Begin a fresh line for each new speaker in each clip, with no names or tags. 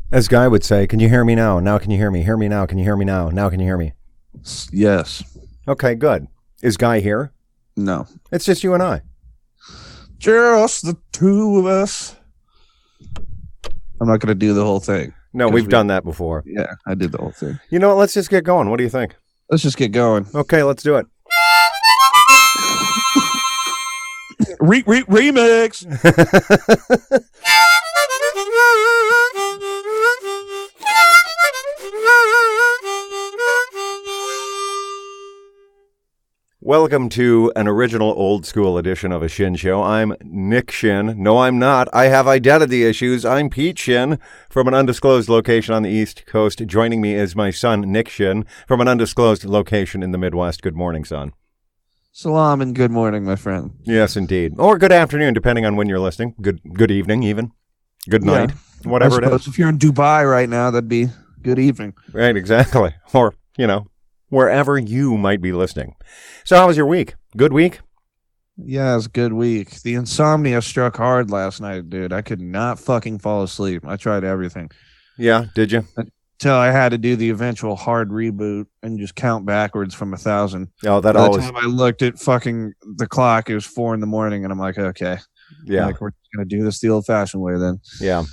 As Guy would say, can you hear me now? Now can you hear me? Hear me now? Can you hear me now? Now can you hear me?
Yes.
Okay, good. Is Guy here?
No.
It's just you and I.
Just the two of us. I'm not going to do the whole thing.
No, we've done that before.
Yeah, I did the whole thing.
You know what? Let's just get going. What do you think?
Let's just get going.
Okay, let's do it.
Remix.
Welcome to an original old school edition of a Shinn Show. I'm Nick Shinn. No, I'm not. I have identity issues. I'm Pete Shinn from an undisclosed location on the East Coast. Joining me is my son, Nick Shinn, from an undisclosed location in the Midwest. Good morning, son.
Salam and good morning, my friend.
Yes, indeed. Or good afternoon, depending on when you're listening. Good evening, even. Good night.
Yeah.
Whatever it is.
If you're in Dubai right now, that'd be good evening.
Right, exactly. Or, wherever you might be listening. So how was your week? Good week?
Yeah, it's a good week. The insomnia struck hard last night, dude. I could not fucking fall asleep. I tried everything.
Yeah, did you?
Until I had to do the eventual hard reboot and just count backwards from 1,000.
Oh, that
By
always...
the time I looked at fucking the clock, it was 4 a.m, and I'm like, okay.
Yeah.
Like, we're just going to do this the old-fashioned way then.
Yeah.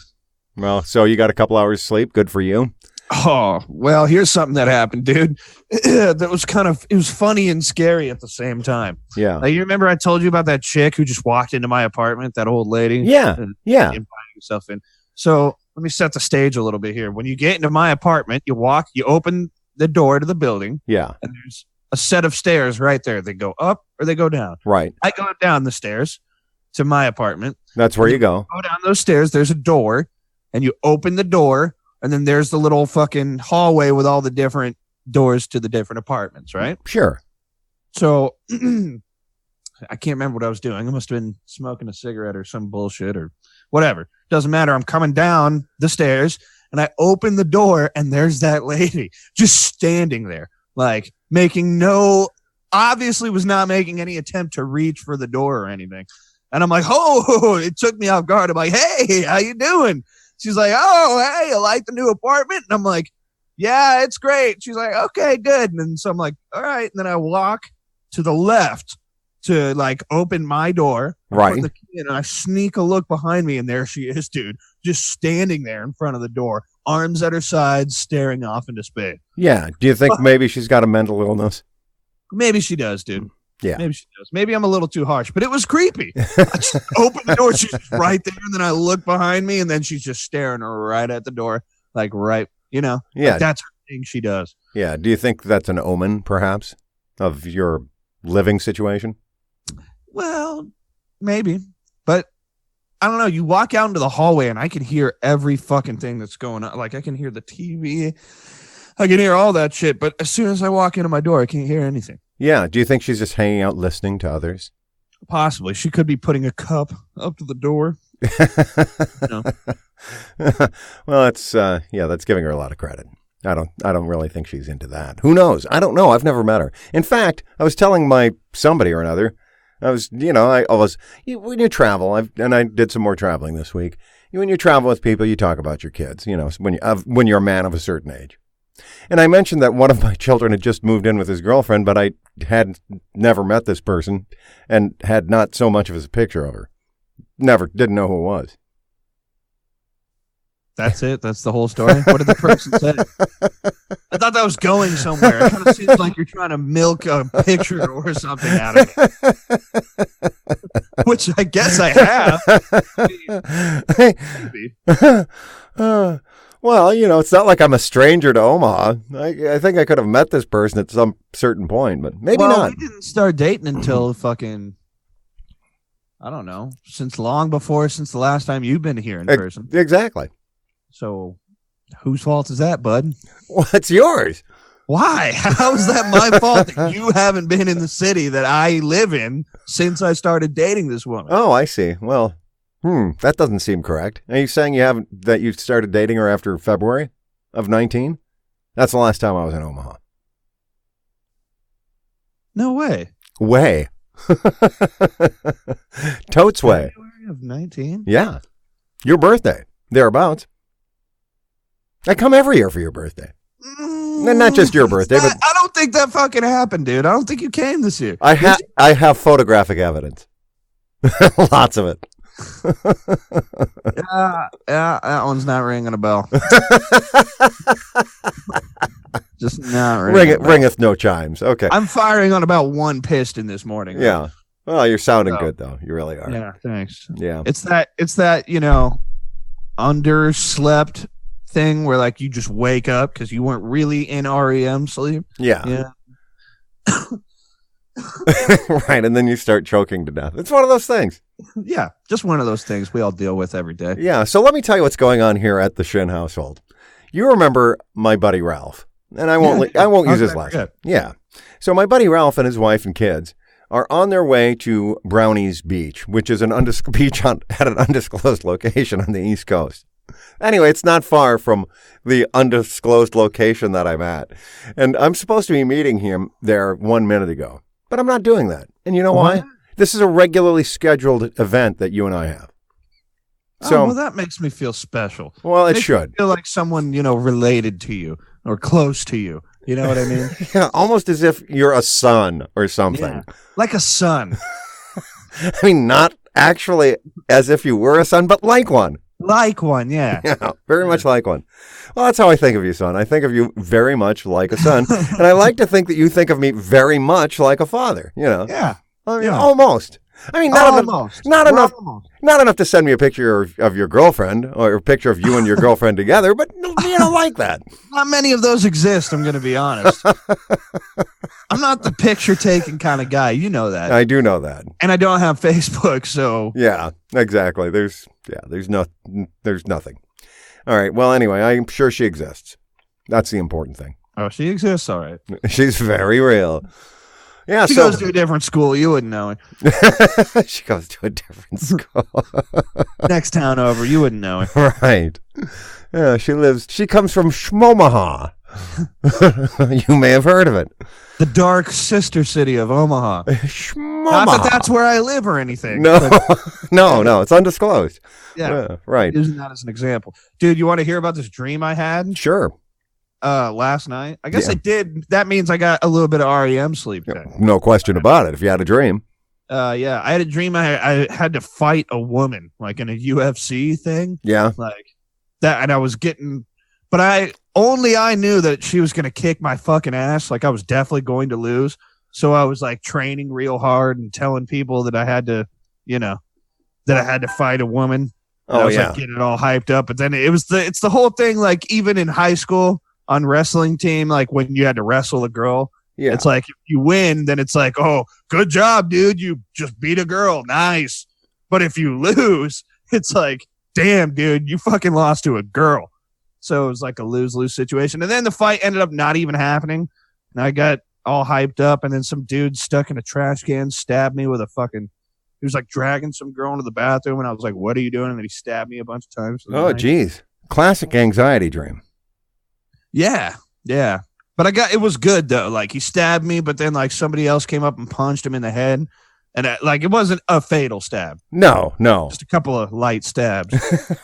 Well, so you got a couple hours sleep. Good for you.
Oh, well, here's something that happened, dude. That was it was funny and scary at the same time.
Yeah.
You remember I told you about that chick who just walked into my apartment, that old lady?
Yeah. Yeah.
Inviting herself in. So let me set the stage a little bit here. When you get into my apartment, you open the door to the building.
Yeah.
And there's a set of stairs right there. They go up or they go down.
Right.
I go down the stairs to my apartment.
That's where you go.
Go down those stairs. There's a door, and you open the door. And then there's the little fucking hallway with all the different doors to the different apartments, right?
Sure.
So I can't remember what I was doing. I must have been smoking a cigarette or some bullshit or whatever. Doesn't matter. I'm coming down the stairs and I open the door and there's that lady just standing there, like obviously was not making any attempt to reach for the door or anything. And I'm like, oh, it took me off guard. I'm like, hey, how you doing? She's like, oh, hey, you like the new apartment? And I'm like, yeah, it's great. She's like, okay, good. And then so I'm like, all right. And then I walk to the left to like open my door.
Right.
The key in, and I sneak a look behind me, and there she is, dude, just standing there in front of the door, arms at her sides, staring off into space.
Yeah. Do you think maybe she's got a mental illness?
Maybe she does, dude.
Yeah.
Maybe she does. Maybe I'm a little too harsh, but it was creepy. I just opened the door. She's just right there. And then I look behind me and then she's just staring right at the door. Like, right,
Yeah.
Like that's her thing she does.
Yeah. Do you think that's an omen, perhaps, of your living situation?
Well, maybe. But I don't know. You walk out into the hallway and I can hear every fucking thing that's going on. Like, I can hear the TV. I can hear all that shit. But as soon as I walk into my door, I can't hear anything.
Yeah. Do you think she's just hanging out listening to others?
Possibly. She could be putting a cup up to the door.
Well, that's giving her a lot of credit. I don't really think she's into that. Who knows? I don't know. I've never met her. In fact, I was telling my somebody or another, when you travel, and I did some more traveling this week. When you travel with people, you talk about your kids, when you're a man of a certain age. And I mentioned that one of my children had just moved in with his girlfriend, but I had never met this person and had not so much as a picture of her. Didn't know who it was.
That's it? That's the whole story? What did the person say? I thought that was going somewhere. It kind of seems like you're trying to milk a picture or something out of it. Which I guess I have. Maybe.
Well, it's not like I'm a stranger to Omaha. I think I could have met this person at some certain point, but maybe not.
We didn't start dating until fucking, I don't know, since the last time you've been here in person.
Exactly.
So whose fault is that, bud?
Well, it's yours.
Why? How is that my fault that you haven't been in the city that I live in since I started dating this woman?
Oh, I see. Well, that doesn't seem correct. Are you saying that you started dating her after February of 19? That's the last time I was in Omaha.
No way.
Totes way.
February of 19?
Yeah. Your birthday. Thereabouts. I come every year for your birthday. And not just your birthday, but
I don't think that fucking happened, dude. I don't think you came this year.
I have photographic evidence. Lots of it.
Yeah, that one's not ringing a bell. Just not ringing.
Ringeth no chimes. Okay.
I'm firing on about one piston this morning.
Yeah. Right? Well, you're sounding good though. You really are.
Yeah. Thanks.
Yeah.
It's that underslept thing where like you just wake up because you weren't really in REM sleep.
Yeah. Right, and then you start choking to death. It's one of those things.
Yeah, just one of those things we all deal with every day.
Yeah, so let me tell you what's going on here at the Shinn household. You remember my buddy Ralph, and I won't use his last name. Yeah. So my buddy Ralph and his wife and kids are on their way to Brownies Beach, which is an beach at an undisclosed location on the East Coast. Anyway, it's not far from the undisclosed location that I'm at. And I'm supposed to be meeting him there 1 minute ago. But I'm not doing that. And you know why? This is a regularly scheduled event that you and I have. So,
well, that makes me feel special.
Well, it should.
Me feel like someone, related to you or close to you. You know what I mean?
Yeah, almost as if you're a son or something. Yeah,
like a son.
I mean, not actually as if you were a son, but like one.
Like one, yeah.
Yeah, very much like one. Well, that's how I think of you, son. I think of you very much like a son. And I like to think that you think of me very much like a father,
Yeah.
I mean, almost. I mean, not enough to send me a picture of your girlfriend or a picture of you and your girlfriend together, but like that.
Not many of those exist, I'm going to be honest. I'm not the picture taking kind of guy. You know that.
I do know that.
And I don't have Facebook, so.
Yeah, exactly. There's nothing. All right. Well, anyway, I'm sure she exists. That's the important thing.
Oh, she exists. All right.
She's very real. Yeah,
she goes to a different school. You wouldn't know
it. She goes to a different school.
Next town over. You wouldn't know it.
Right. Yeah, she comes from Shmomaha. You may have heard of it.
The dark sister city of Omaha.
Shmomaha.
Not that that's where I live or anything.
No, no, it's undisclosed.
Yeah,
right.
Using that as an example. Dude, you want to hear about this dream I had?
Sure.
Last night. I guess I did. That means I got a little bit of REM sleep.
No question about it. If you had a dream.
Yeah, I had a dream. I had to fight a woman, like in a UFC thing.
Yeah.
Like that. And I was getting, but I knew that she was going to kick my fucking ass. Like I was definitely going to lose. So I was like training real hard and telling people that I had to, that I had to fight a woman. And I was like getting it all hyped up. But then it's the whole thing. Like even in high school, on wrestling team, like when you had to wrestle a girl, it's like if you win, then it's like, oh, good job, dude, you just beat a girl, nice. But if you lose, it's like, damn, dude, you fucking lost to a girl. So it was like a lose-lose situation. And then the fight ended up not even happening. And I got all hyped up, and then some dude stuck in a trash can stabbed me with a fucking. He was like dragging some girl into the bathroom, and I was like, what are you doing? And then he stabbed me a bunch of times.
Oh, geez. Classic anxiety dream.
Yeah. But it was good though. Like he stabbed me, but then like somebody else came up and punched him in the head. And it wasn't a fatal stab.
No.
Just a couple of light stabs.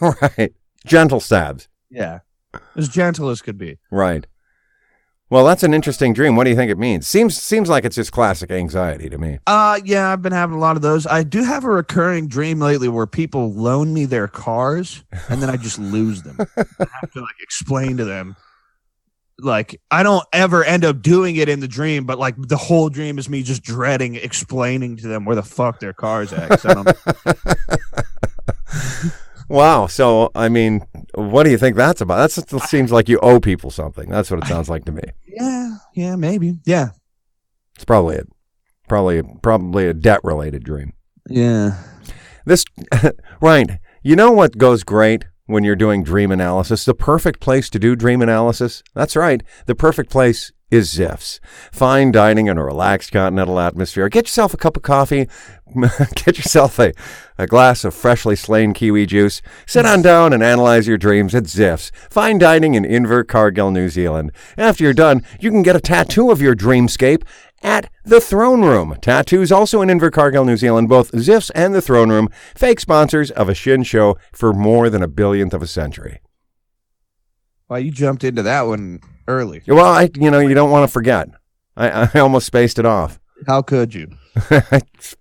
Right. Gentle stabs.
Yeah. As gentle as could be.
Right. Well, that's an interesting dream. What do you think it means? Seems like it's just classic anxiety to me.
Yeah, I've been having a lot of those. I do have a recurring dream lately where people loan me their cars and then I just lose them. I have to like explain to them. Like I don't ever end up doing it in the dream, but like the whole dream is me just dreading explaining to them where the fuck their car's at.
Wow. So, I mean, what do you think that's about? That seems like you owe people something. That's what it sounds like to me.
Yeah, maybe. Yeah.
It's probably it. Probably a debt-related dream.
Yeah.
Right. You know what goes great when you're doing dream analysis? The perfect place to do dream analysis? That's right. The perfect place is Ziff's. Fine dining in a relaxed continental atmosphere. Get yourself a cup of coffee. Get yourself a glass of freshly slain kiwi juice. Sit on down and analyze your dreams at Ziff's. Fine dining in Invercargill, New Zealand. After you're done, you can get a tattoo of your dreamscape at the Throne Room. Tattoos also in Invercargill, New Zealand. Both Ziff's and the Throne Room, fake sponsors of a Shinn show for more than a billionth of a century.
Why you jumped into that one early?
Well, you don't want to forget. I almost spaced it off.
How could you?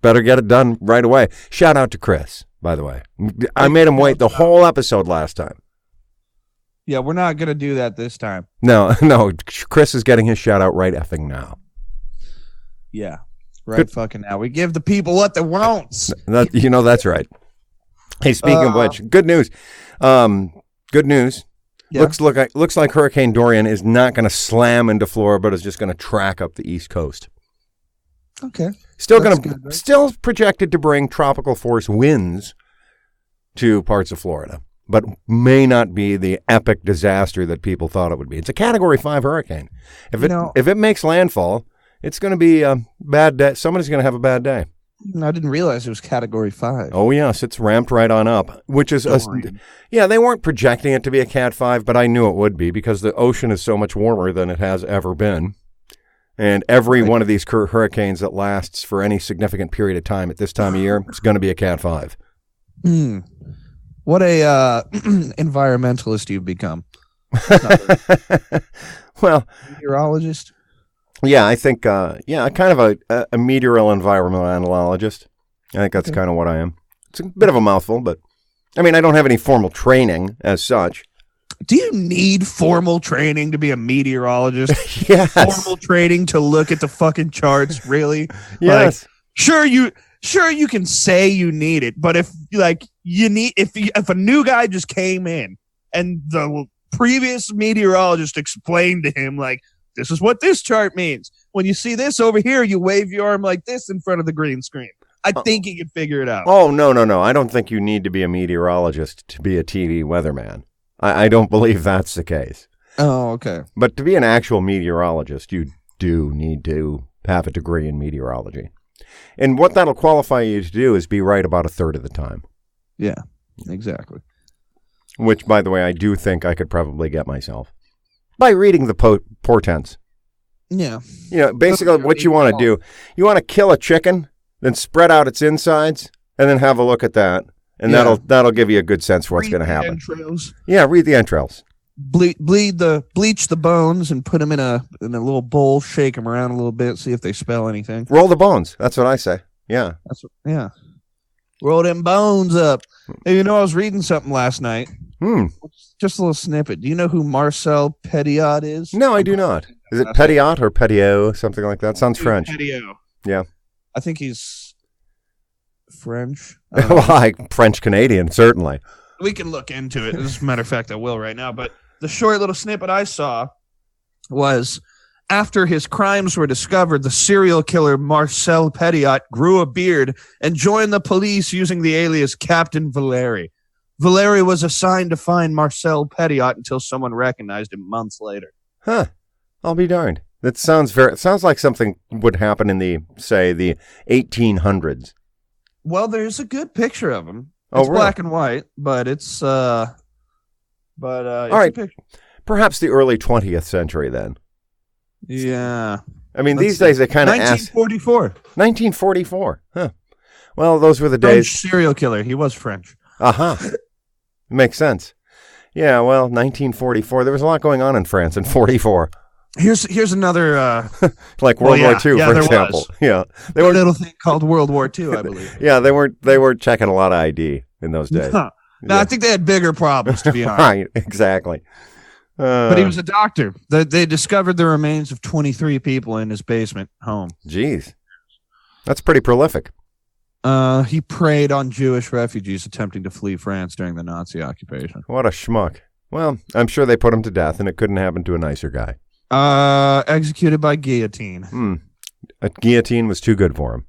Better get it done right away. Shout out to Chris, by the way. I made him wait the whole episode last time.
Yeah, we're not going to do that this time.
No. Chris is getting his shout out right effing now.
Yeah, right fucking now. We give the people what they want.
That's right. Hey, speaking of which, good news. Good news. Yeah. Looks like Hurricane Dorian is not going to slam into Florida, but is just going to track up the East Coast.
Okay.
Still projected to bring tropical force winds to parts of Florida, but may not be the epic disaster that people thought it would be. It's a Category 5 hurricane. If it makes landfall, it's going to be a bad day. Somebody's going to have a bad day.
I didn't realize it was Category 5.
Oh, yes. It's ramped right on up, which is... they weren't projecting it to be a Cat 5, but I knew it would be because the ocean is so much warmer than it has ever been. And every one of these hurricanes that lasts for any significant period of time at this time of year is going to be a Cat 5.
What a environmentalist you've become.
Well...
Meteorologist?
Yeah, I think, kind of a meteoral environmentalologist. I think that's kind of what I am. It's a bit of a mouthful, but, I don't have any formal training as such.
Do you need formal training to be a meteorologist?
Yes.
Formal training to look at the fucking charts, really?
Yes.
Sure you can say you need it, but if a new guy just came in and the previous meteorologist explained to him, like, this is what this chart means. When you see this over here, you wave your arm like this in front of the green screen. I think he can figure it out.
Oh, no. I don't think you need to be a meteorologist to be a TV weatherman. I don't believe that's the case.
Oh, okay.
But to be an actual meteorologist, you do need to have a degree in meteorology. And what that'll qualify you to do is be right about a third of the time.
Yeah, exactly.
Which, by the way, I do think I could probably get myself. By reading the portents.
Yeah.
Basically what you want to do, you want to kill a chicken, then spread out its insides, and then have a look at that. And that'll give you a good sense for what's going to happen.
Entrails.
Yeah, read the entrails.
Bleach the bones and put them in a little bowl, shake them around a little bit, see if they spell anything.
Roll the bones. That's what I say. Yeah.
Roll them bones up. Hey, I was reading something last night. Just a little snippet. Do you know who Marcel Petiot is?
No, I do not. Is it Petiot or Petiot, something like that? Sounds French.
Petiot.
Yeah.
I think he's French.
Like French-Canadian, certainly.
We can look into it. As a matter of fact, I will right now. But the short little snippet I saw was after his crimes were discovered, the serial killer Marcel Petiot grew a beard and joined the police using the alias Captain Valeri. Valeri was assigned to find Marcel Petiot until someone recognized him months later.
Huh. I'll be darned. That sounds like something would happen in the 1800s.
Well, there's a good picture of him.
It's
black and white, but it's all
right. Perhaps the early 20th century then.
Yeah.
These days they kind of
1944.
1944. Huh. Well, those were the
French
days.
Serial killer. He was French.
Makes sense. Yeah, well, 1944. There was a lot going on in France in 44.
Here's another
like World War II, for example.
Was.
Yeah,
they were a little thing called World War II, I believe.
Yeah, they were checking a lot of ID in those days.
No, I think they had bigger problems, to be honest.
Right, exactly.
But he was a doctor. They discovered the remains of 23 people in his basement home.
Jeez, that's pretty prolific.
He preyed on Jewish refugees attempting to flee France during the Nazi occupation.
What a schmuck. Well, I'm sure they put him to death, and it couldn't happen to a nicer guy.
Executed by guillotine.
A guillotine was too good for him.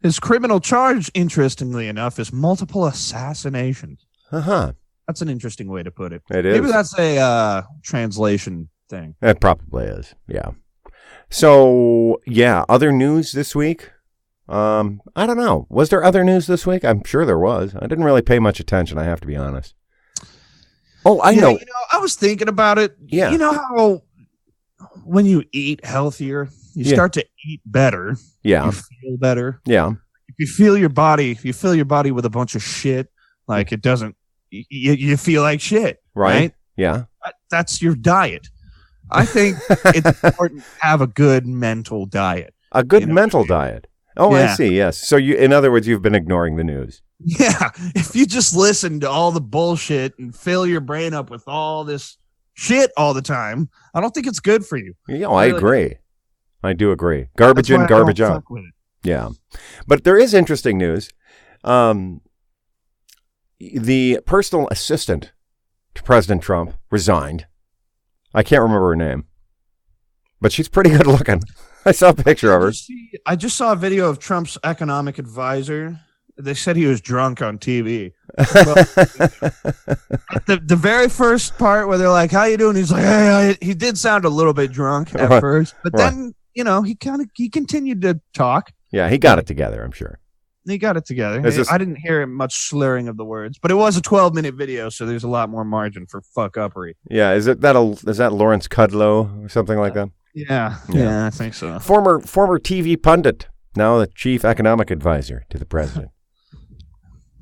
His criminal charge, interestingly enough, is multiple assassinations. That's an interesting way to put it.
It is.
Maybe that's a translation thing.
It probably is, yeah. So, yeah, other news this week? I don't know. Was there other news this week? I'm sure there was. I didn't really pay much attention, I have to be honest. Oh, I know.
I was thinking about it.
Yeah.
You know how when you eat healthier, you start to eat better.
Yeah.
You feel better.
Yeah.
If you fill your body with a bunch of shit, like it doesn't, you feel like shit.
Right? Yeah.
That's your diet. I think it's important to have a good mental diet.
A good mental diet. Oh, yeah. I see. Yes. So in other words, you've been ignoring the news.
Yeah. If you just listen to all the bullshit and fill your brain up with all this shit all the time, I don't think it's good for you.
Yeah, I agree. I do agree. Garbage in, garbage out. Yeah. But there is interesting news. The personal assistant to President Trump resigned. I can't remember her name, but she's pretty good looking. I saw a picture of her.
I just saw a video of Trump's economic advisor. They said he was drunk on TV. The very first part where they're like, "How you doing?" He's like, "Hey," he did sound a little bit drunk at first, but then he continued to talk.
Yeah, he got it together. I'm sure
he got it together. I didn't hear much slurring of the words, but it was a 12-minute video, so there's a lot more margin for fuck-uppery.
Yeah, is that Lawrence Kudlow or something like that?
Yeah, I think so.
Former TV pundit, now the chief economic advisor to the president.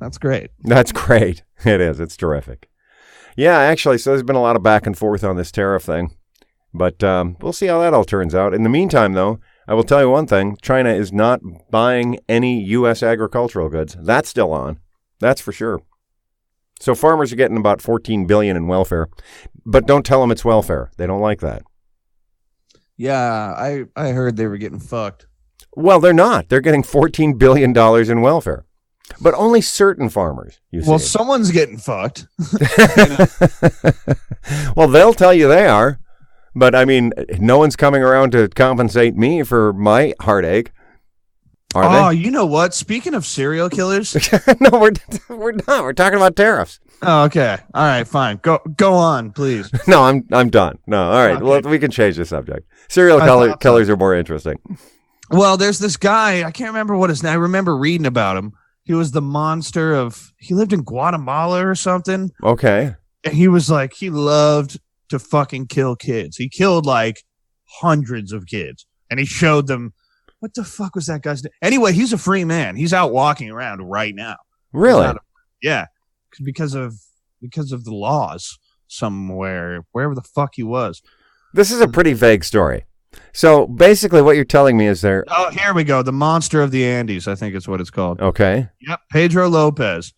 That's great.
That's great. It is. It's terrific. Yeah, actually, so there's been a lot of back and forth on this tariff thing, but we'll see how that all turns out. In the meantime, though, I will tell you one thing. China is not buying any U.S. agricultural goods. That's still on. That's for sure. So farmers are getting about $14 billion in welfare, but don't tell them it's welfare. They don't like that.
Yeah, I heard they were getting fucked.
Well, they're not. They're getting $14 billion in welfare, but only certain farmers.
Well, someone's getting fucked.
Well, they'll tell you they are. But, I mean, no one's coming around to compensate me for my heartache. Are they?
Oh, you know what? Speaking of serial killers.
No, we're not. We're talking about tariffs.
Oh, okay. All right, fine. Go on, please.
No, I'm done. No, all right. Okay. Well, we can change the subject. Serial killers are more interesting.
Well, there's this guy. I can't remember what his name. I remember reading about him. He was the monster of. He lived in Guatemala or something.
Okay.
And he was like, he loved to fucking kill kids. He killed like hundreds of kids, and he showed them. What the fuck was that guy's name? Anyway, he's a free man. He's out walking around right now.
Really?
Yeah, because of the laws somewhere, wherever the fuck he was.
This is a pretty vague story. So basically, what you're telling me is there.
Oh, here we go. The Monster of the Andes, I think is what it's called.
Okay.
Yep. Pedro Lopez.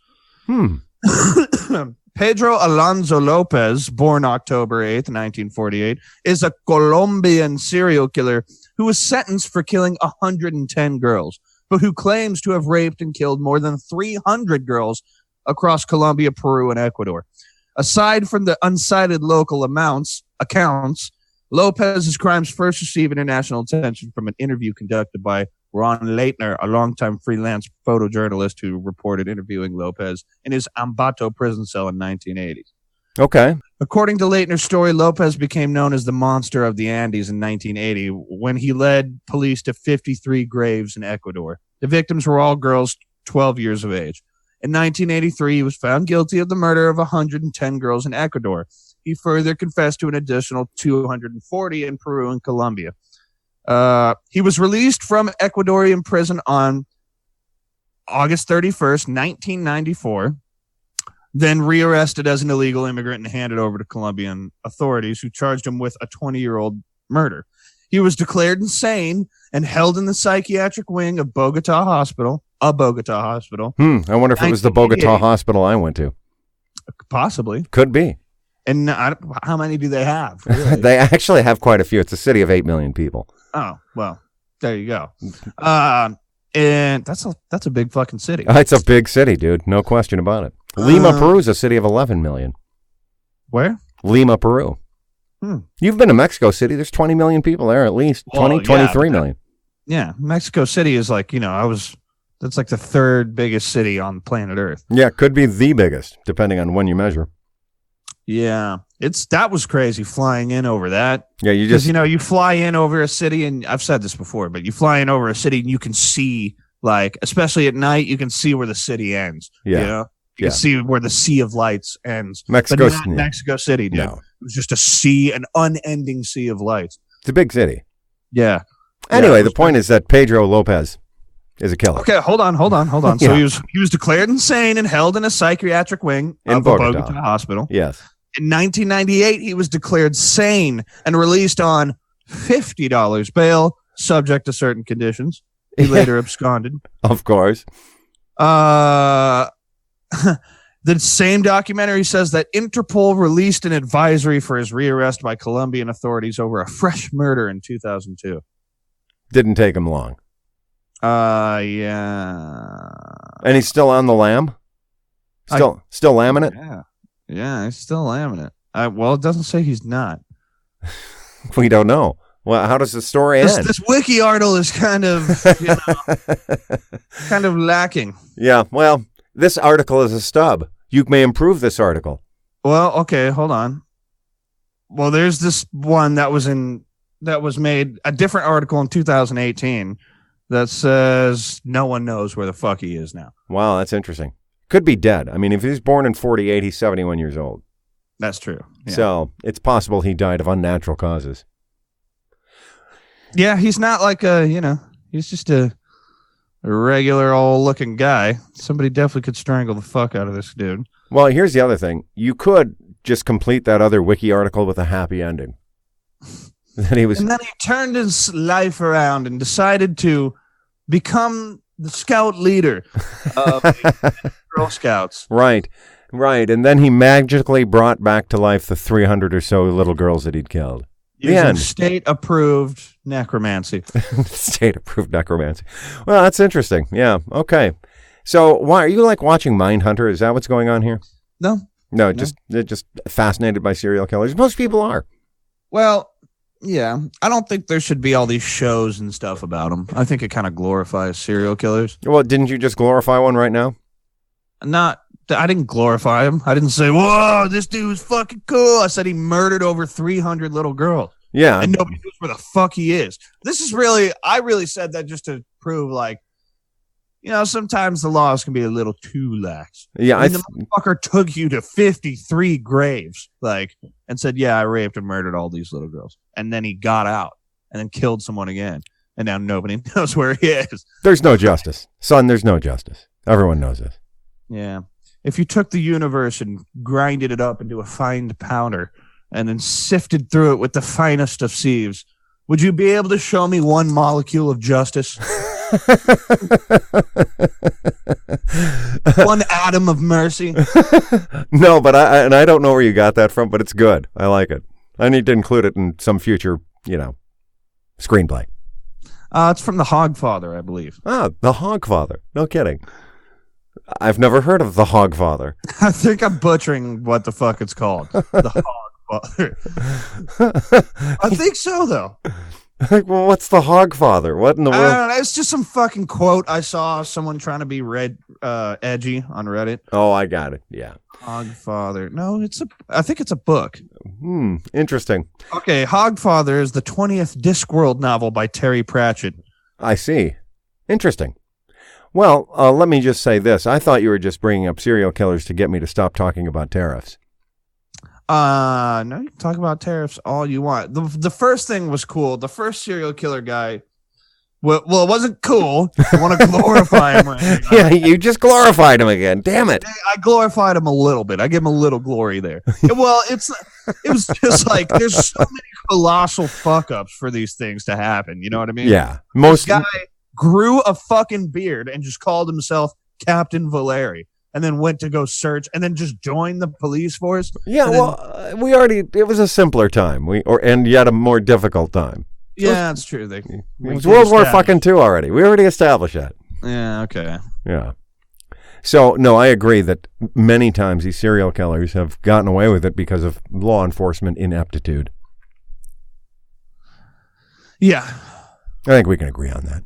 Pedro Alonso Lopez, born October 8th, 1948, is a Colombian serial killer who was sentenced for killing 110 girls, but who claims to have raped and killed more than 300 girls across Colombia, Peru, and Ecuador. Aside from the uncited local accounts, Lopez's crimes first received international attention from an interview conducted by Ron Leitner, a longtime freelance photojournalist who reported interviewing Lopez in his Ambato prison cell in 1980.
Okay.
According to Leitner's story, Lopez became known as the Monster of the Andes in 1980 when he led police to 53 graves in Ecuador. The victims were all girls 12 years of age. In 1983, he was found guilty of the murder of 110 girls in Ecuador. He further confessed to an additional 240 in Peru and Colombia. He was released from Ecuadorian prison on August 31st, 1994, then rearrested as an illegal immigrant and handed over to Colombian authorities who charged him with a 20-year-old murder. He was declared insane and held in the psychiatric wing of Bogota Hospital. I
wonder if it was the Bogota hospital I went to.
Possibly.
Could be.
And how many do they have? Really?
They actually have quite a few. It's a city of 8 million people.
Oh, well, there you go. And that's a big fucking city.
It's a big city, dude. No question about it. Lima, Peru is a city of 11 million.
Where?
Lima, Peru. You've been to Mexico City. There's 20 million people there, at least. 23 million.
Yeah. Mexico City is like, that's like the third biggest city on planet Earth.
Yeah, could be the biggest, depending on when you measure.
Yeah. That was crazy flying in over that.
Yeah,
you fly in over a city, and I've said this before, but you fly in over a city and you can see, like, especially at night, you can see where the city ends.
Yeah.
You can see where the Sea of Lights ends.
Mexico
City, dude. No. It was just a sea, an unending sea of lights.
It's a big city.
Yeah.
Anyway, the point is that Pedro Lopez is a killer.
Okay, hold on. So he was declared insane and held in a psychiatric wing of the Bogota Hospital.
Yes.
In 1998, he was declared sane and released on $50 bail, subject to certain conditions. He later absconded.
Of course.
The same documentary says that Interpol released an advisory for his rearrest by Colombian authorities over a fresh murder in 2002.
Didn't take him long.
Yeah.
And he's still on the lam? Still lambing it?
Yeah, he's still lambing it. Well, it doesn't say he's not.
We don't know. Well, how does the story end?
This wiki article is kind of, kind of lacking.
Yeah, well, this article is a stub. You may improve this article.
Well, okay, hold on. Well, there's this one that was made, a different article in 2018 that says no one knows where the fuck he is now.
Wow, that's interesting. Could be dead. I mean, if he was born in 48, he's 71 years old.
That's true. Yeah.
So it's possible he died of unnatural causes.
Yeah, he's not like he's just a regular old looking guy. Somebody definitely could strangle the fuck out of this dude.
Well, here's the other thing. You could just complete that other wiki article with a happy ending. And then
he turned his life around and decided to become the scout leader of the Girl Scouts.
Right. And then he magically brought back to life the 300 or so little girls that he'd killed.
Using state-approved necromancy.
State-approved necromancy. Well, that's interesting. Yeah. Okay. So, why are you like watching Mindhunter? Is that what's going on here?
No.
They're just fascinated by serial killers. Most people are.
Well, yeah. I don't think there should be all these shows and stuff about them. I think it kind of glorifies serial killers.
Well, didn't you just glorify one right now?
I didn't glorify him. I didn't say, whoa, this dude's fucking cool. I said he murdered over 300 little girls.
Yeah.
And nobody knows where the fuck he is. I really said that just to prove, like, sometimes the laws can be a little too lax.
Yeah.
The motherfucker took you to 53 graves, and said, yeah, I raped and murdered all these little girls. And then he got out and then killed someone again. And now nobody knows where he is.
There's no justice. Son, there's no justice. Everyone knows this.
Yeah. If you took the universe and grinded it up into a fine powder and then sifted through it with the finest of sieves, would you be able to show me one molecule of justice? One atom of mercy?
No, but I don't know where you got that from, but it's good. I like it. I need to include it in some future, screenplay.
It's from The Hogfather, I believe.
Ah, The Hogfather. No kidding. I've never heard of The Hogfather.
I think I'm butchering what the fuck it's called. The Hogfather. I think so, though.
Well, what's The Hogfather? What in the world?
I don't know. It's just some fucking quote I saw someone trying to be edgy on Reddit.
Oh, I got it. Yeah.
Hogfather. No, I think it's a book.
Interesting.
Okay, Hogfather is the 20th Discworld novel by Terry Pratchett.
I see. Interesting. Well, let me just say this. I thought you were just bringing up serial killers to get me to stop talking about tariffs.
No, you can talk about tariffs all you want. The first thing was cool. The first serial killer guy, well, it wasn't cool. I want to glorify him.
Yeah, you just glorified him again. Damn it.
I glorified him a little bit. I give him a little glory there. Well, it was just like there's so many colossal fuck-ups for these things to happen. You know what I mean?
Yeah.
This guy grew a fucking beard and just called himself Captain Valeri and then went to go search and then just joined the police force.
Yeah, it was a simpler time and yet a more difficult time.
Yeah, that's true. It
was World War fucking II already. We already established that.
Yeah, okay.
Yeah. So, no, I agree that many times these serial killers have gotten away with it because of law enforcement ineptitude.
Yeah.
I think we can agree on that.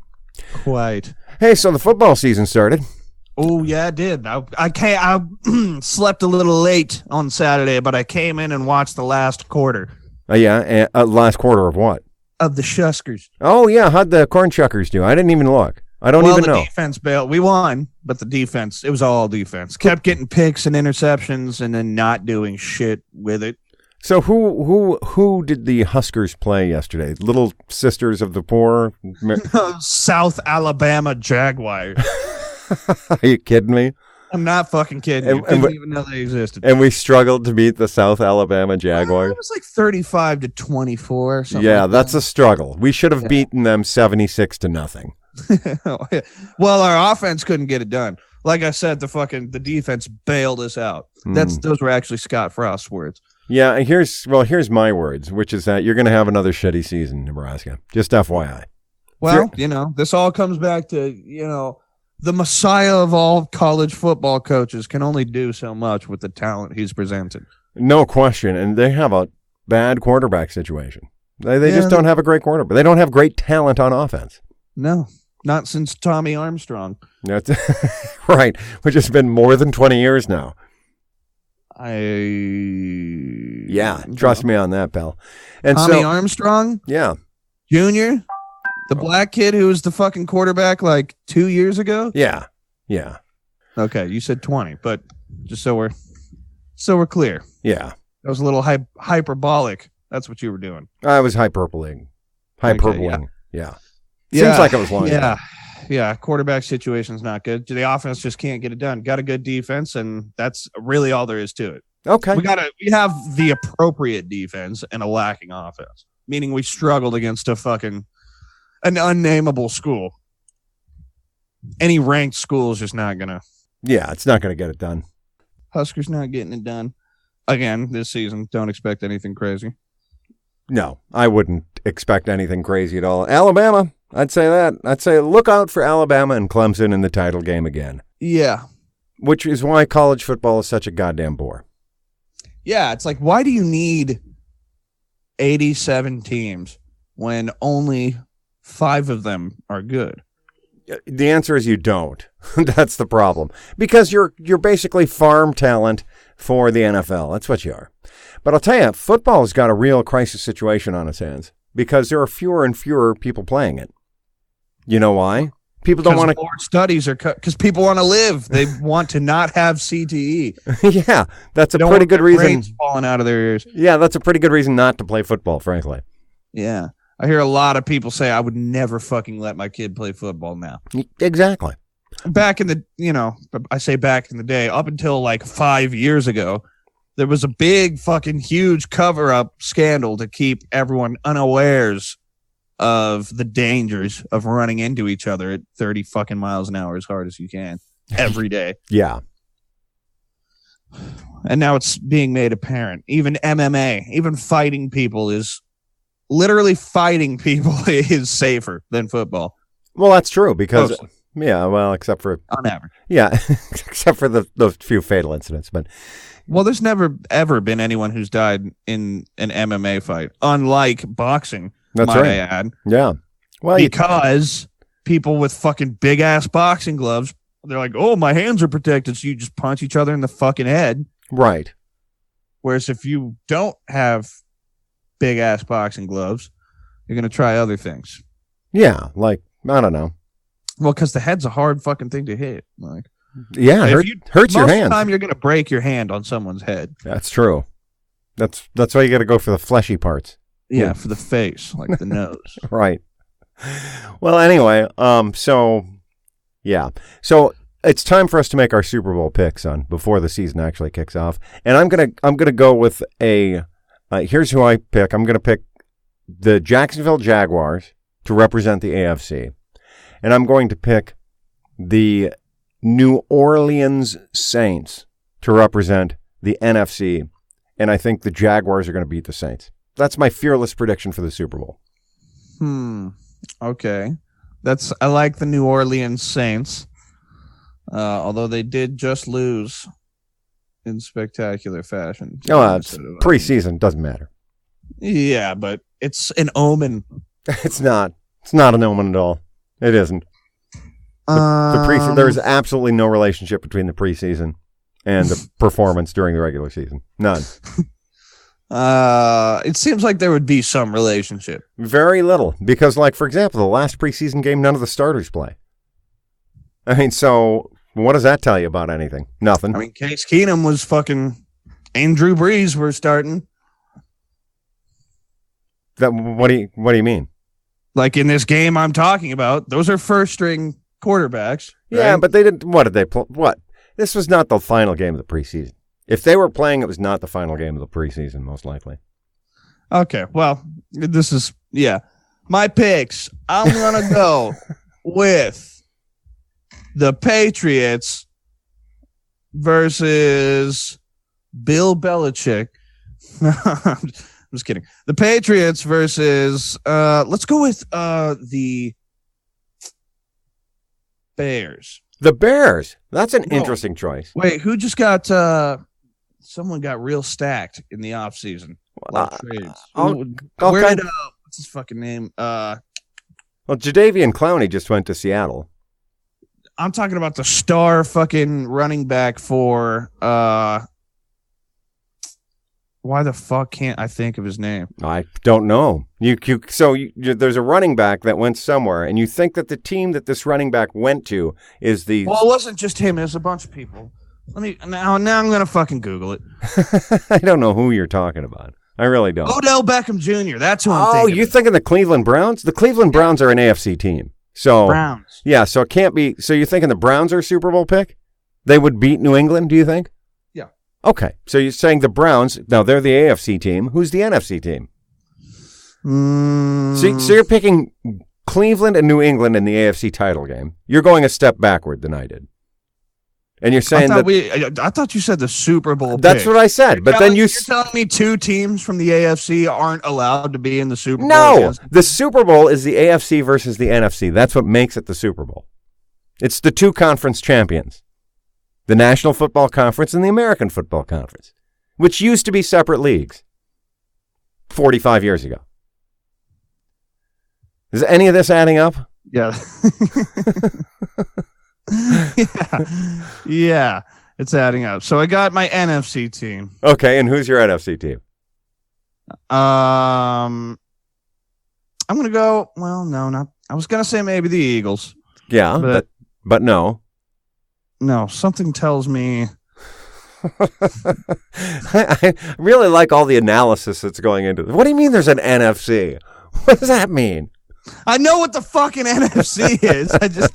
Quite.
Hey, so the football season started.
Oh, yeah, it did. I slept a little late on Saturday, but I came in and watched the last quarter.
Last quarter of what?
Of the Shuskers.
Oh, yeah. How'd the Corn Shuckers do? I didn't even look. I don't even know.
The defense bailed. We won, but the defense, it was all defense. Kept getting picks and interceptions and then not doing shit with it.
So who did the Huskers play yesterday? Little Sisters of the Poor?
South Alabama Jaguars.
Are you kidding me?
I'm not fucking kidding you. Didn't even know they existed.
And we struggled to beat the South Alabama Jaguars.
It was like 35-24 or something.
Yeah,
like
that's
that.
a struggle. We should have beaten them 76-0.
Well, our offense couldn't get it done. Like I said, the defense bailed us out. Those were actually Scott Frost's words.
Yeah, here's my words, which is that you're going to have another shitty season, Nebraska. Just FYI.
Well, this all comes back to, the messiah of all college football coaches can only do so much with the talent he's presented.
No question. And they have a bad quarterback situation. They just don't have a great quarterback. They don't have great talent on offense.
No, not since Tommy Armstrong.
That's right, which has been more than 20 years now. Trust me on that, pal. And
Tommy Armstrong?
Yeah.
Junior? The black kid who was the fucking quarterback like 2 years ago?
Yeah.
Okay, you said 20, but just so we're clear.
Yeah.
That was a little hyperbolic. That's what you were doing.
I was hyperbolating.
Okay,
yeah. Seems like it was long.
Yeah. Quarterback situation's not good. The offense just can't get it done. Got a good defense, and that's really all there is to it.
Okay.
We have the appropriate defense and a lacking offense, meaning we struggled against an unnameable school. Any ranked school is just not gonna.
Yeah, it's not gonna get it done.
Huskers not getting it done again this season. Don't expect anything crazy.
No, I wouldn't expect anything crazy at all. Alabama, I'd say that. I'd say look out for Alabama and Clemson in the title game again.
Yeah.
Which is why college football is such a goddamn bore.
Yeah, it's like, why do you need 87 teams when only 5 of them are good?
The answer is you don't. That's the problem. Because you're basically farm talent for the NFL. That's what you are. But I'll tell you, football's got a real crisis situation on its hands because there are fewer and fewer people playing it. You know why? People don't want to.
More studies are cut because people want to live. They want to not have CTE.
Yeah, that's a pretty good reason.
Brains falling out of their ears.
Yeah, that's a pretty good reason not to play football, frankly.
Yeah, I hear a lot of people say I would never fucking let my kid play football now.
Exactly.
Back in the, I say back in the day, up until like 5 years ago, there was a big fucking huge cover-up scandal to keep everyone unawares of the dangers of running into each other at 30 fucking miles an hour as hard as you can every day.
Yeah.
And now it's being made apparent. Even MMA, even fighting people is safer than football.
Well, that's true because,
Mostly.
Yeah, well, except for...
On average.
Yeah, except for those few fatal incidents. But
well, there's never, ever been anyone who's died in an MMA fight, unlike boxing.
That's
might
right.
I add.
Yeah. Well,
because people with fucking big ass boxing gloves, they're like, oh, my hands are protected. So you just punch each other in the fucking head.
Right.
Whereas if you don't have big ass boxing gloves, you're going to try other things.
Yeah. Like, I don't know.
Well, because the head's a hard fucking thing to hit. Like,
yeah, hurts your hand.
Most of the time, you're going to break your hand on someone's head.
That's true. That's why you got to go for the fleshy parts.
Yeah, for the face, like the nose.
Right. Well, anyway, so it's time for us to make our Super Bowl picks before the season actually kicks off, and I'm gonna go with here's who I pick. I'm gonna pick the Jacksonville Jaguars to represent the AFC, and I'm going to pick the New Orleans Saints to represent the NFC, and I think the Jaguars are going to beat the Saints. That's my fearless prediction for the Super Bowl.
Okay. I like the New Orleans Saints. Although they did just lose in spectacular fashion.
Oh, it's preseason. Doesn't matter.
Yeah, but it's an omen.
It's not. It's not an omen at all. It isn't. The preseason. There is absolutely no relationship between the preseason and the performance during the regular season. None.
It seems like there would be some relationship.
Very little. Because, like, for example, the last preseason game, none of the starters play. I mean, so what does that tell you about anything? Nothing.
I mean, Case Keenum was fucking... and Drew Brees were starting.
What do you mean?
Like in this game I'm talking about, those are first-string quarterbacks.
Yeah,
right?
but they didn't... What did they play? What? This was not the final game of the preseason. If they were playing, it was not the final game of the preseason, most likely.
Okay, well, this is, my picks. I'm going to go with the Patriots versus Bill Belichick. I'm just kidding. The Patriots versus, let's go with the Bears.
The Bears. That's an interesting choice.
Wait, who just got, someone got real stacked in the offseason? Trades. Where did, what's his fucking name?
Well, Jadeveon Clowney just went to Seattle.
I'm talking about the star fucking running back for, why the fuck can't I think of his name?
I don't know. There's a running back that went somewhere, and you think that the team that this running back went to is the...
Well, it wasn't just him. It was a bunch of people. Now I'm going to fucking Google it.
I don't know who you're talking about. I really don't.
Odell Beckham Jr. That's who I'm thinking.
Oh, you're thinking the Cleveland Browns? The Cleveland Browns are an AFC team. So
Browns.
Yeah, so it can't be. So you're thinking the Browns are a Super Bowl pick? They would beat New England, do you think?
Yeah.
Okay, so you're saying the Browns, now they're the AFC team. Who's the NFC team? So you're picking Cleveland and New England in the AFC title game. You're going a step backward than I did. And you're saying
I thought you said the Super Bowl.
That's what I said. But then you're
telling me two teams from the AFC aren't allowed to be in the Super Bowl.
No, the Super Bowl is the AFC versus the NFC. That's what makes it the Super Bowl. It's the two conference champions, the National Football Conference and the American Football Conference, which used to be separate leagues 45 years ago. Is any of this adding up?
Yeah. Yeah, it's adding up. So I got my NFC team.
Okay, and who's your NFC team?
I'm gonna go. Well, no, not. I was gonna say maybe the Eagles.
Yeah, but no.
No, something tells me.
I really like all the analysis that's going into this. What do you mean? There's an NFC? What does that mean?
I know what the fucking NFC is. I just.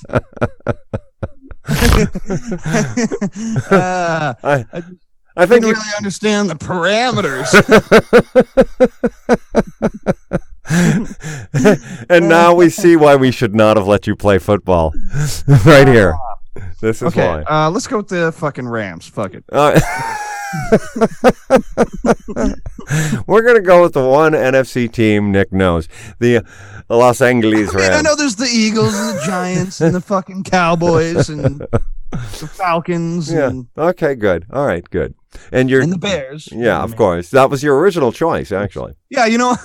I think you really understand the parameters.
And now we see why we should not have let you play football. Right here. This is
okay,
why.
Let's go with the fucking Rams. Fuck it.
We're going to go with the one NFC team Nick knows. The Los Angeles Rams.
I know there's the Eagles and the Giants and the fucking Cowboys and the Falcons.
Yeah.
And,
okay, good. All right, good. And
the Bears.
Yeah, of course. That was your original choice, actually.
Yeah, you know,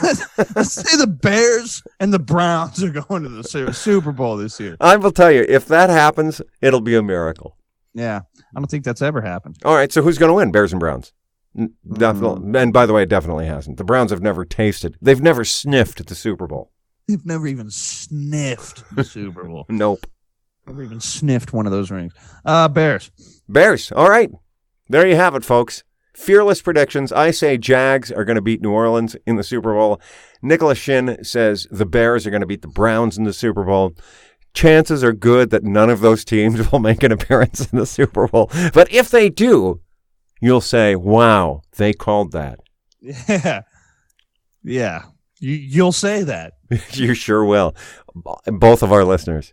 let's say the Bears and the Browns are going to the Super Bowl this year.
I will tell you, if that happens, it'll be a miracle.
Yeah, I don't think that's ever happened.
All right, so who's going to win, Bears and Browns? Definitely. And by the way, it definitely hasn't. The Browns have never they've never sniffed at the Super Bowl.
They've never even sniffed the Super Bowl.
Nope.
Never even sniffed one of those rings. Bears.
Bears. All right. There you have it, folks. Fearless predictions. I say Jags are going to beat New Orleans in the Super Bowl. Nicholas Shinn says the Bears are going to beat the Browns in the Super Bowl. Chances are good that none of those teams will make an appearance in the Super Bowl. But if they do, you'll say, wow, they called that.
Yeah. Yeah. You'll say that.
You sure will. Both of our listeners.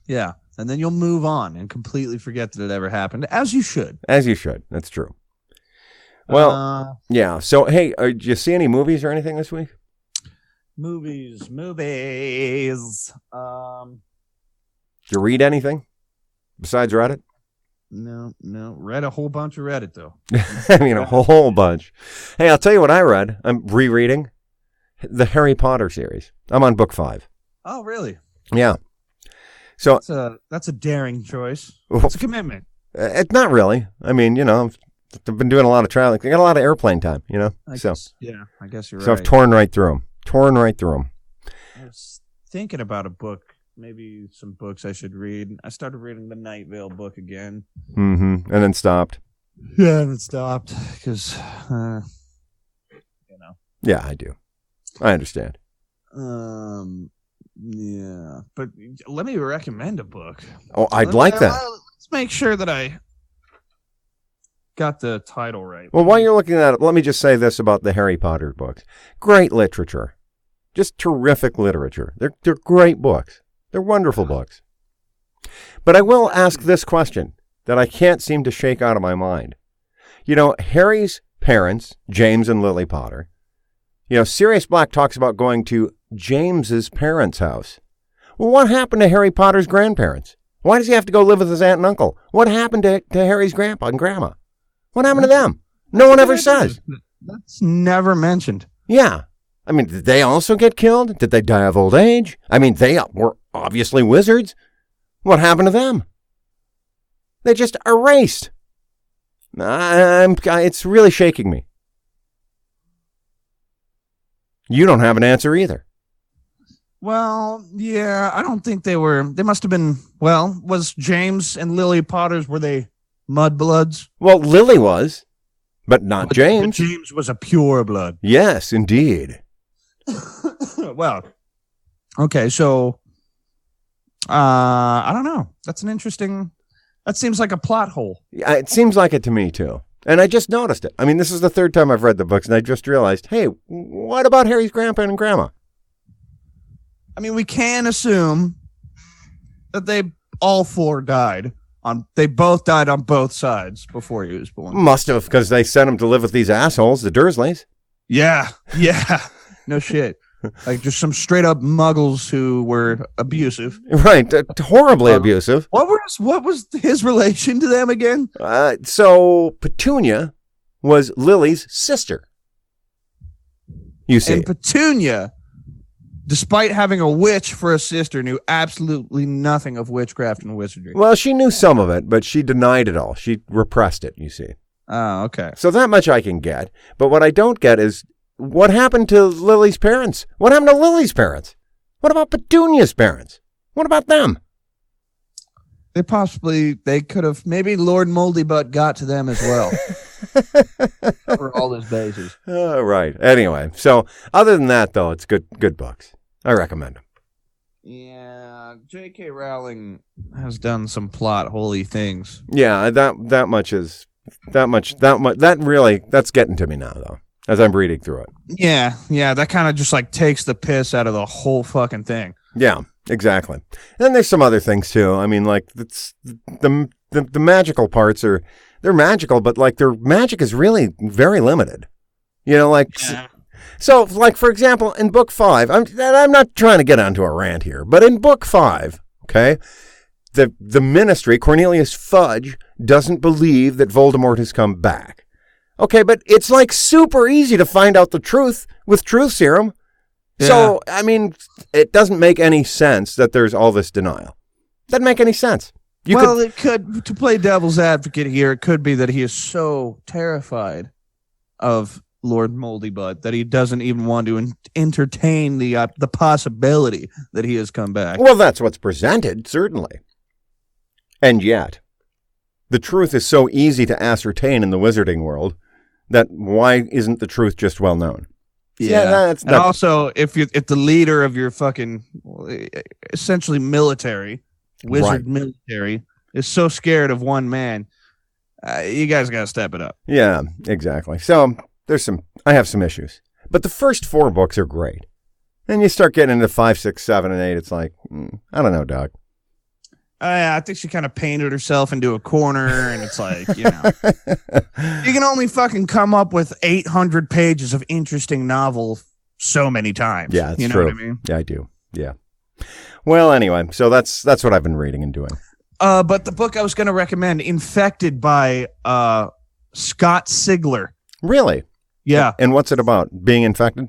Yeah. And then you'll move on and completely forget that it ever happened, as you should.
As you should. That's true. Well, yeah. So, hey, did you see any movies or anything this week?
Movies.
Did you read anything besides Reddit?
No. Read a whole bunch of Reddit, though.
I mean, a whole bunch. Hey, I'll tell you what I read. I'm rereading the Harry Potter series. I'm on book 5.
Oh, really?
Yeah. So
that's a daring choice. It's a commitment.
It's not really. I mean, you know, I've been doing a lot of traveling. I got a lot of airplane time, you know.
I guess you're right.
So I've torn right through them.
I was thinking about a book, maybe some books I should read. I started reading the Night Vale book again.
Mm-hmm. And then stopped.
Yeah, and it stopped because, you know.
Yeah, I do. I understand.
Yeah, but let me recommend a book.
Oh, I'd like that.
Let's make sure that I got the title right.
Well, while you're looking at it, let me just say this about the Harry Potter books. Great literature. Just terrific literature. They're great books. They're wonderful books. But I will ask this question that I can't seem to shake out of my mind. You know, Harry's parents, James and Lily Potter, you know, Sirius Black talks about going to James's parents' house. Well, what happened to Harry Potter's grandparents? Why does he have to go live with his aunt and uncle? What happened to Harry's grandpa and grandma? What happened to them? No one ever says.
That's never mentioned.
Yeah. I mean, did they also get killed? Did they die of old age? I mean, they were obviously wizards. What happened to them? They just erased. It's really shaking me. You don't have an answer either.
Well, yeah, I don't think they were. They must have been. Well, was James and Lily Potter's, were they mudbloods?
Well, Lily was, but not James.
But James was a pure blood.
Yes, indeed.
Well, okay, so I don't know. That's an interesting. That seems like a plot hole.
Yeah, it seems like it to me too. And I just noticed it. I mean, this is the third time I've read the books, and I just realized, hey, what about Harry's grandpa and grandma?
I mean, we can assume that they all four died. They both died on both sides before he was born.
Must have, because they sent him to live with these assholes, the Dursleys.
Yeah. No shit. Like just some straight up muggles who were abusive.
Right. Horribly abusive.
What was his relation to them again?
So Petunia was Lily's sister. You see.
And Petunia, despite having a witch for a sister, knew absolutely nothing of witchcraft and wizardry.
Well, she knew some of it, but she denied it all. She repressed it, you see.
Oh, okay.
So that much I can get. But what I don't get is, what happened to Lily's parents? What happened to Lily's parents? What about Petunia's parents? What about them?
They could have, maybe Lord Moldy Butt got to them as well. For all his bases.
Right. Anyway, so other than that, though, it's good books. I recommend them.
Yeah, J.K. Rowling has done some plot holy things.
Yeah, that's getting to me now, though, as I'm reading through it.
Yeah, that kind of just like takes the piss out of the whole fucking thing.
Yeah, exactly. And then there's some other things too. I mean, like the magical parts they're magical, but like their magic is really very limited. You know, like so like for example, in book 5, I'm not trying to get onto a rant here, but in book 5, okay, the Ministry, Cornelius Fudge, doesn't believe that Voldemort has come back. Okay, but it's like super easy to find out the truth with truth serum. Yeah. So, I mean, it doesn't make any sense that there's all this denial. Doesn't make any sense.
It could, to play devil's advocate here, it could be that he is so terrified of Lord Moldy Butt that he doesn't even want to entertain the possibility that he has come back.
Well, that's what's presented, certainly. And yet, the truth is so easy to ascertain in the wizarding world that why isn't the truth just well known?
Yeah, and also if the leader of your fucking essentially military, wizard military, is so scared of one man, you guys got to step it up.
Yeah, exactly. So I have some issues, but the first 4 books are great. Then you start getting into 5, 6, 7, and 8. It's like, I don't know, Doc.
I think she kind of painted herself into a corner, and it's like, you know, you can only fucking come up with 800 pages of interesting novel so many times.
Yeah, it's
you know
true.
What I mean?
Yeah, I do. Yeah. Well, anyway, so that's what I've been reading and doing.
But the book I was going to recommend, Infected by Scott Sigler.
Really?
Yeah.
And what's it about? Being infected?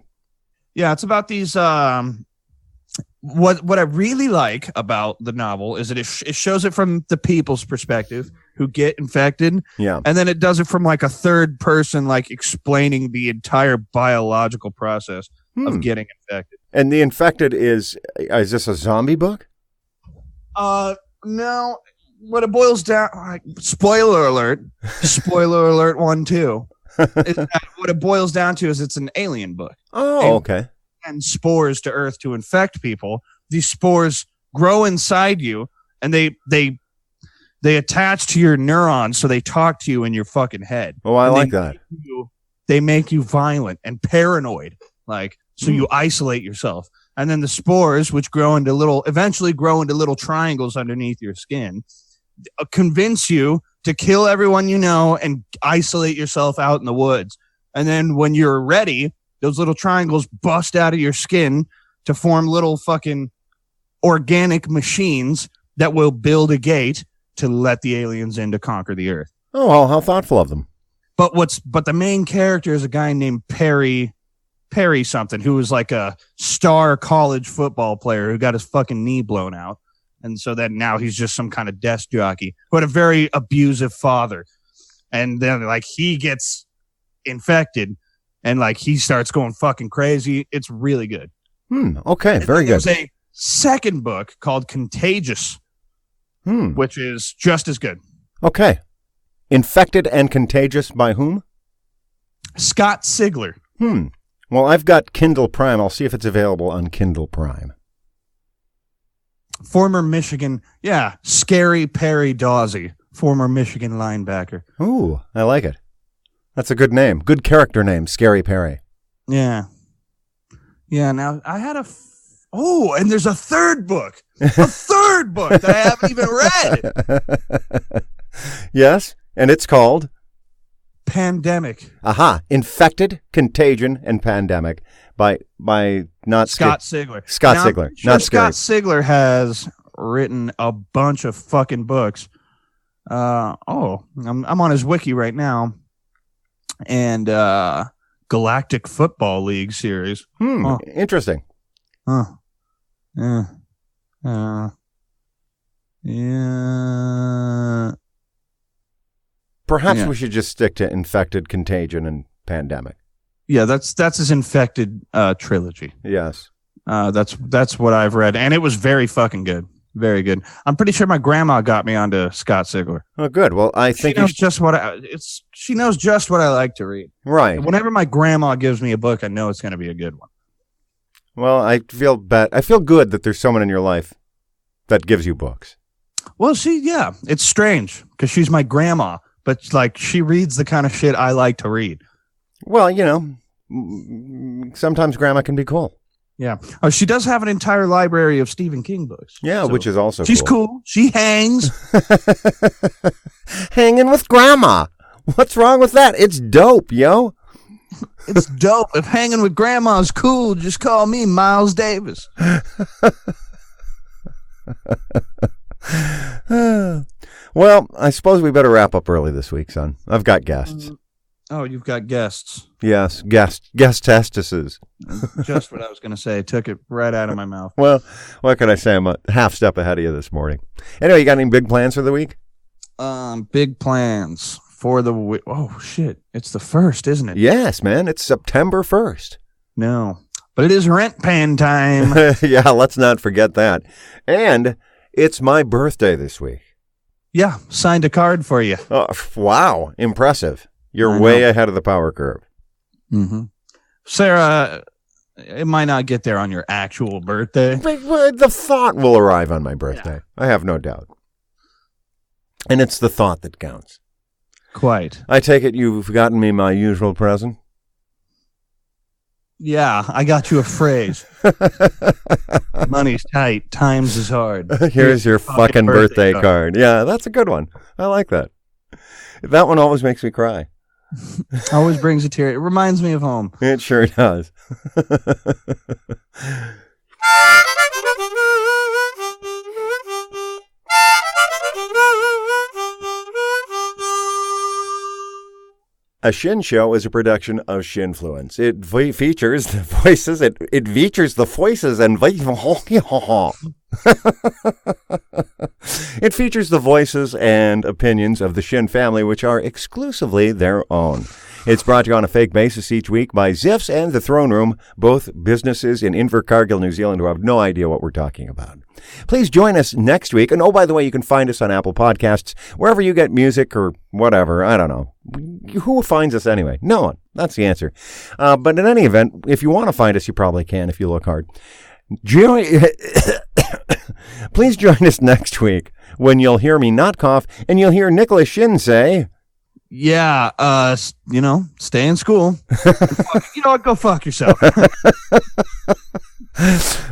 Yeah, it's about these. What I really like about the novel is that it shows it from the people's perspective who get infected.
Yeah.
And then it does it from like a third person, like explaining the entire biological process of getting infected.
And the infected is this a zombie book?
No. What it boils down, spoiler alert 1, 2. What it boils down to is it's an alien book.
Oh, okay.
And spores to Earth to infect people. These spores grow inside you, and they they attach to your neurons, so they talk to you in your fucking head.
Oh, I like that.
They make you violent and paranoid, like, so you isolate yourself. And then the spores, which eventually grow into little triangles underneath your skin, convince you to kill everyone you know and isolate yourself out in the woods. And then when you're ready, those little triangles bust out of your skin to form little fucking organic machines that will build a gate to let the aliens in to conquer the earth.
Oh, well, how thoughtful of them.
But the main character is a guy named Perry something, who was like a star college football player who got his fucking knee blown out. And so then now he's just some kind of desk jockey who had a very abusive father. And then like he gets infected and like he starts going fucking crazy. It's really good.
Okay, very good.
There's a second book called Contagious, which is just as good.
Okay. Infected and Contagious by whom?
Scott Sigler.
Well, I've got Kindle Prime. I'll see if it's available on Kindle Prime.
Former Michigan, Scary Perry Dawsey, former Michigan linebacker.
Ooh, I like it. That's a good name. Good character name, Scary Perry.
Yeah. Yeah, now I had and there's a third book. A third book that I haven't even read.
Yes, and it's called?
Pandemic.
Aha, Infected, Contagion, and Pandemic by not
Scott Sigler.
Scott Sigler.
Sure,
not
Scott Sigler has written a bunch of fucking books. I'm on his wiki right now. And Galactic Football League series.
Interesting.
Yeah.
Perhaps we should just stick to Infected, Contagion, and Pandemic.
Yeah, that's his Infected trilogy.
Yes.
That's what I've read, and it was very fucking good. Very good. I'm pretty sure my grandma got me onto Scott Sigler.
Oh, good. Well, I think
she knows just what I like to read.
Right.
Whenever my grandma gives me a book, I know it's going to be a good one.
Well, I feel good that there's someone in your life that gives you books. Well,
it's strange because she's my grandma, but like she reads the kind of shit I like to read.
Well, sometimes grandma can be cool.
Yeah. Oh, she does have an entire library of Stephen King books.
Yeah, so which is also
she's cool. She hangs.
Hanging with grandma. What's wrong with that? It's dope, yo.
It's dope. If hanging with grandma's cool, just call me Miles Davis.
Well, I suppose we better wrap up early this week, son. I've got guests.
Oh, you've got guests.
Yes, guest testises.
Just what I was going to say. Took it right out of my mouth.
Well, what can I say? I'm a half step ahead of you this morning. Anyway, you got any big plans for the week?
Big plans for the week. Oh, shit. It's the 1st, isn't it?
Yes, man. It's September 1st.
No, but it is rent paying time.
Yeah, let's not forget that. And it's my birthday this week.
Yeah, signed a card for you.
Oh, wow. Impressive. You're way ahead of the power curve.
Mm-hmm. Sarah, it might not get there on your actual birthday.
But the thought will arrive on my birthday. Yeah. I have no doubt. And it's the thought that counts.
Quite.
I take it you've gotten me my usual present?
Yeah, I got you a phrase. Money's tight, times is hard.
Here's your fucking birthday card. Yeah, that's a good one. I like that. That one always makes me cry.
Always brings a tear. It reminds me of home.
It sure does. A Shinn Show is a production of Shinfluence. It features the voices. It features the voices and it features the voices and opinions of the Shinn family, which are exclusively their own. It's brought to you on a fake basis each week by Ziffs and The Throne Room, both businesses in Invercargill, New Zealand, who have no idea what we're talking about. Please join us next week. And oh, by the way, you can find us on Apple Podcasts, wherever you get music or whatever. I don't know. Who finds us anyway? No one. That's the answer. But in any event, if you want to find us, you probably can if you look hard. Please join us next week when you'll hear me not cough, and you'll hear Nicholas Shinn say,
yeah, stay in school. You know what? Go fuck yourself.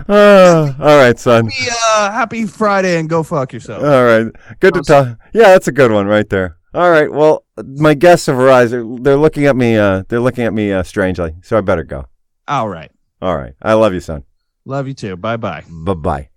All right, son.
Happy Friday and go fuck yourself.
All right. Good to talk. Yeah, that's a good one right there. All right. Well, my guests have arrived. They're looking at me. They're looking at me strangely. So I better go.
All right.
All right. I love you, son.
Love you too. Bye-bye.
Bye-bye.